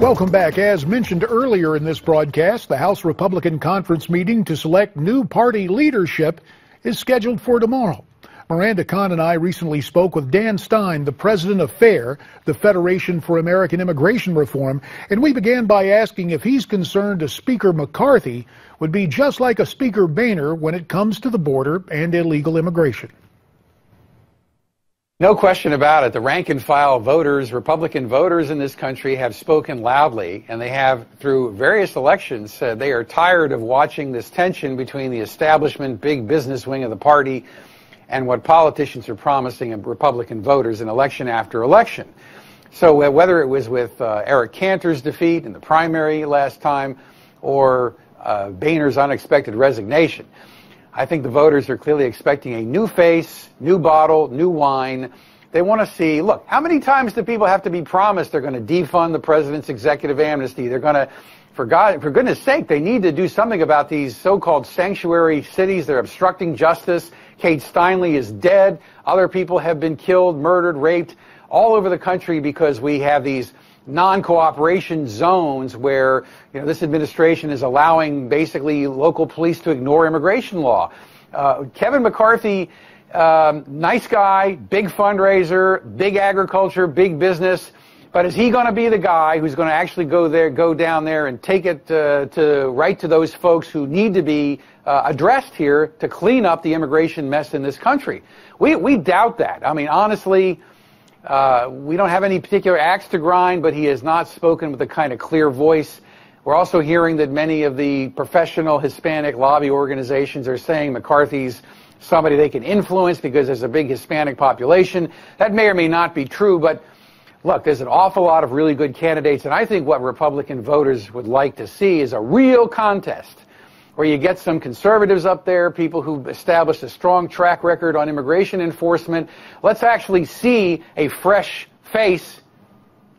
Welcome back. As mentioned earlier in this broadcast, the House Republican Conference meeting to select new party leadership is scheduled for tomorrow. Miranda Kahn and I recently spoke with Dan Stein, the president of FAIR, the Federation for American Immigration Reform, and we began by asking if he's concerned a Speaker McCarthy would be just like a Speaker Boehner when it comes to the border and illegal immigration. No question about it. The rank and file voters, Republican voters in this country, have spoken loudly, and they have, through various elections, said they are tired of watching this tension between the establishment, big business wing of the party, and what politicians are promising Republican voters in election after election. So whether it was with Eric Cantor's defeat in the primary last time or Boehner's unexpected resignation, I think the voters are clearly expecting a new face, new bottle, new wine. They want to see, look, how many times do people have to be promised they're going to defund the president's executive amnesty? They're going to, for goodness sake, they need to do something about these so-called sanctuary cities. They're obstructing justice. Kate Steinle is dead. Other people have been killed, murdered, raped all over the country because we have these non-cooperation zones where, this administration is allowing basically local police to ignore immigration law. Kevin McCarthy, nice guy, big fundraiser, big agriculture, big business, but is he going to be the guy who's going to actually go down there and take it right to those folks who need to be addressed here to clean up the immigration mess in this country? We doubt that. I mean, honestly, we don't have any particular axe to grind, but he has not spoken with a kind of clear voice. We're also hearing that many of the professional Hispanic lobby organizations are saying McCarthy's somebody they can influence because there's a big Hispanic population. That may or may not be true, but look, there's an awful lot of really good candidates, and I think what Republican voters would like to see is a real contest where you get some conservatives up there, people who've established a strong track record on immigration enforcement. Let's actually see a fresh face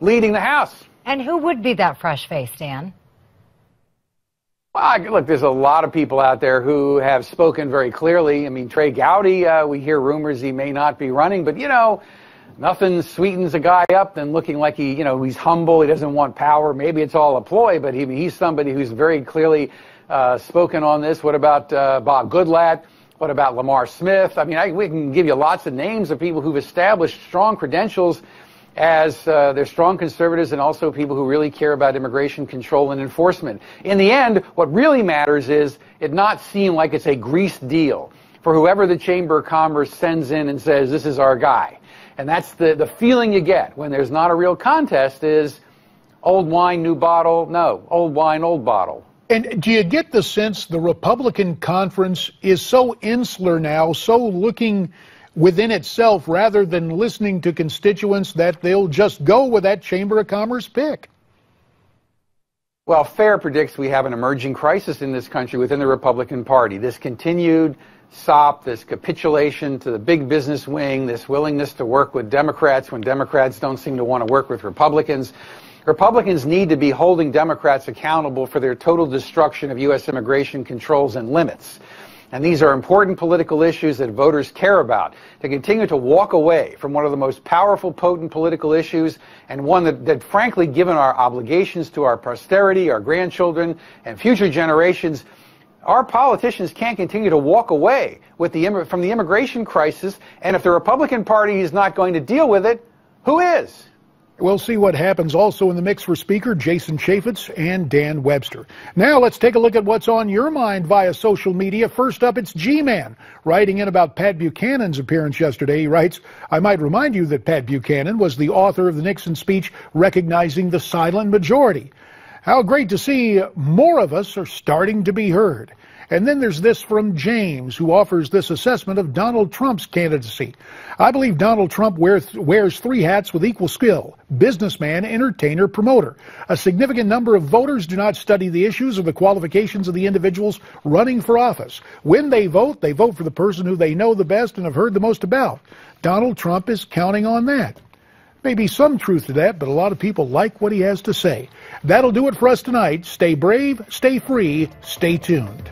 leading the House. And who would be that fresh face, Dan? Well, look, there's a lot of people out there who have spoken very clearly. I mean, Trey Gowdy, we hear rumors he may not be running, but, nothing sweetens a guy up than looking like he's humble, he doesn't want power. Maybe it's all a ploy, but he's somebody who's very clearly spoken on this. What about Bob Goodlatte? What about Lamar Smith? I mean, we can give you lots of names of people who've established strong credentials as they're strong conservatives and also people who really care about immigration control and enforcement. In the end, what really matters is it not seem like it's a greased deal for whoever the Chamber of Commerce sends in and says, this is our guy. And that's the feeling you get when there's not a real contest is old wine, new bottle. No, old wine, old bottle. And do you get the sense the Republican conference is so insular now, so looking within itself rather than listening to constituents that they'll just go with that Chamber of Commerce pick? Well, FAIR predicts we have an emerging crisis in this country within the Republican Party. This continued SOP, this capitulation to the big business wing, this willingness to work with Democrats when Democrats don't seem to want to work with Republicans. Republicans need to be holding Democrats accountable for their total destruction of U.S. immigration controls and limits. And these are important political issues that voters care about. To continue to walk away from one of the most powerful, potent political issues, and one that frankly, given our obligations to our posterity, our grandchildren, and future generations, our politicians can't continue to walk away with from the immigration crisis. And if the Republican Party is not going to deal with it, who is? We'll see what happens. Also in the mix for Speaker, Jason Chaffetz and Dan Webster. Now let's take a look at what's on your mind via social media. First up, it's G-Man writing in about Pat Buchanan's appearance yesterday. He writes, I might remind you that Pat Buchanan was the author of the Nixon speech recognizing the silent majority. How great to see more of us are starting to be heard. And then there's this from James, who offers this assessment of Donald Trump's candidacy. I believe Donald Trump wears three hats with equal skill: businessman, entertainer, promoter. A significant number of voters do not study the issues or the qualifications of the individuals running for office. When they vote for the person who they know the best and have heard the most about. Donald Trump is counting on that. Maybe some truth to that, but a lot of people like what he has to say. That'll do it for us tonight. Stay brave, stay free, stay tuned.